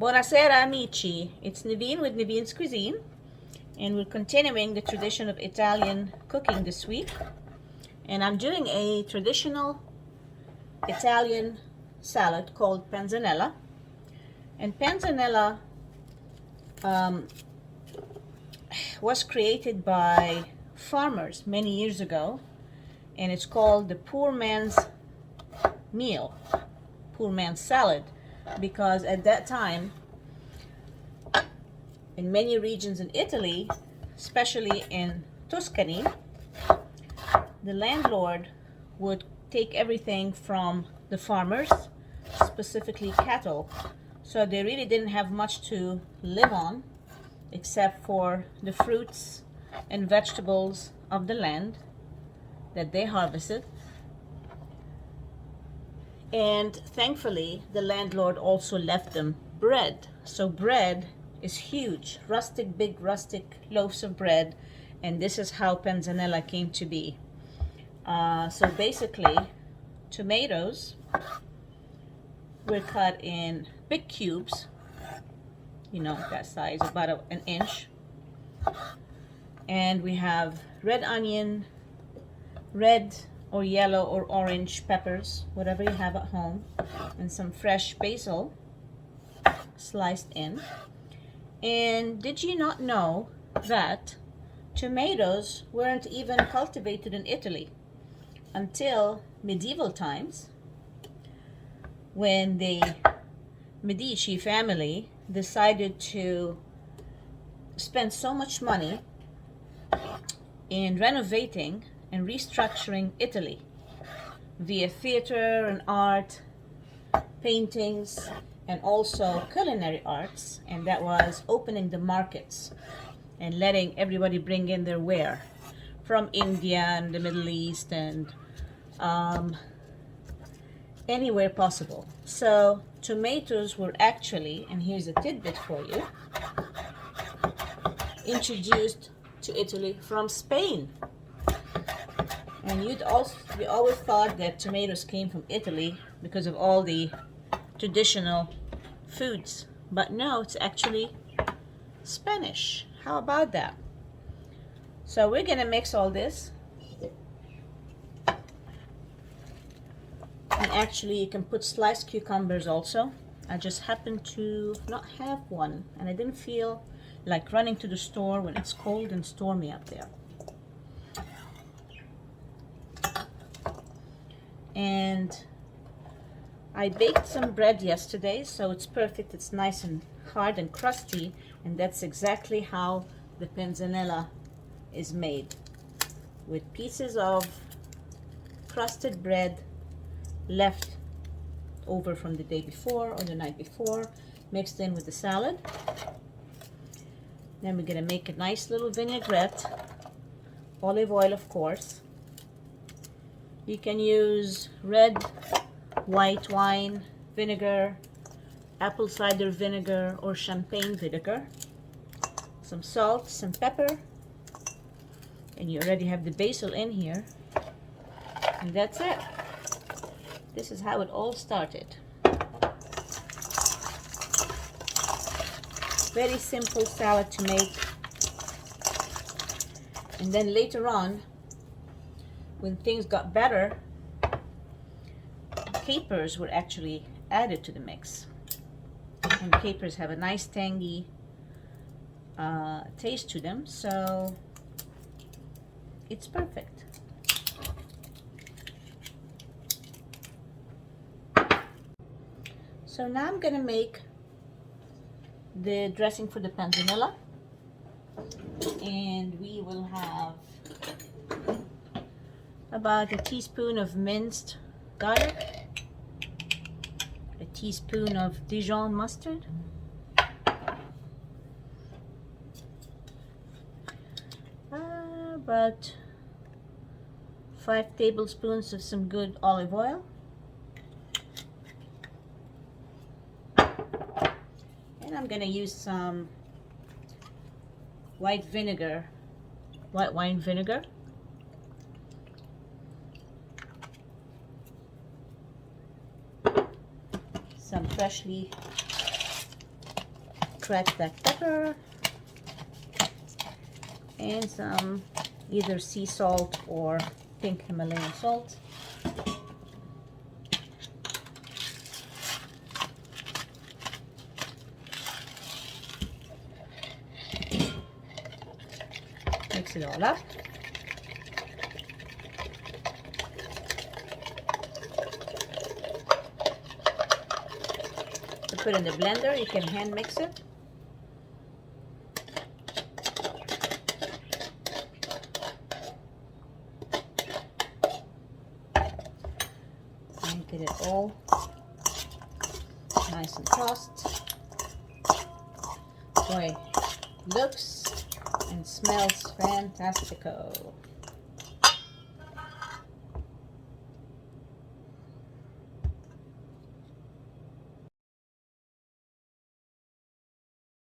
Buonasera amici, it's Naveen with Naveen's Cuisine, and we're continuing the tradition of Italian cooking this week. And I'm doing a traditional Italian salad called Panzanella. And Panzanella was created by farmers many years ago, and it's called the poor man's meal, poor man's salad, because at that time in many regions in Italy, especially in Tuscany, the landlord would take everything from the farmers, specifically cattle, so they really didn't have much to live on except for the fruits and vegetables of the land that they harvested. And thankfully, the landlord also left them bread. So bread is huge, big rustic loaves of bread, and this is how Panzanella came to be. So basically, tomatoes were cut in big cubes, that size, about an inch. And we have red onion, red or yellow or orange peppers, whatever you have at home, and some fresh basil sliced in. And did you not know that tomatoes weren't even cultivated in Italy until medieval times, when the Medici family decided to spend so much money in renovating and restructuring Italy via theater and art, paintings, and also culinary arts, and that was opening the markets and letting everybody bring in their ware from India and the Middle East and anywhere possible. So tomatoes were actually, and here's a tidbit for you, introduced to Italy from Spain. And we always thought that tomatoes came from Italy because of all the traditional foods. But no, it's actually Spanish. How about that? So we're going to mix all this. And actually, you can put sliced cucumbers also. I just happen to not have one, and I didn't feel like running to the store when it's cold and stormy up there. And I baked some bread yesterday, so it's perfect. It's nice and hard and crusty, and that's exactly how the panzanella is made, with pieces of crusted bread left over from the day before or the night before, mixed in with the salad. Then we're going to make a nice little vinaigrette, olive oil of course. You can use red, white wine vinegar, apple cider vinegar, or champagne vinegar. Some salt, some pepper, and you already have the basil in here. And that's it. This is how it all started. Very simple salad to make. And then later on, when things got better, capers were actually added to the mix. And capers have a nice tangy taste to them, so it's perfect. So now I'm going to make the dressing for the panzanella, and we will have about a teaspoon of minced garlic, a teaspoon of Dijon mustard, about 5 tablespoons of some good olive oil, and I'm going to use some white wine vinegar, some freshly cracked black pepper, and some either sea salt or pink Himalayan salt. Mix it all up. To put in the blender, you can hand mix it. And get it all nice and tossed. Boy, looks and smells fantastico.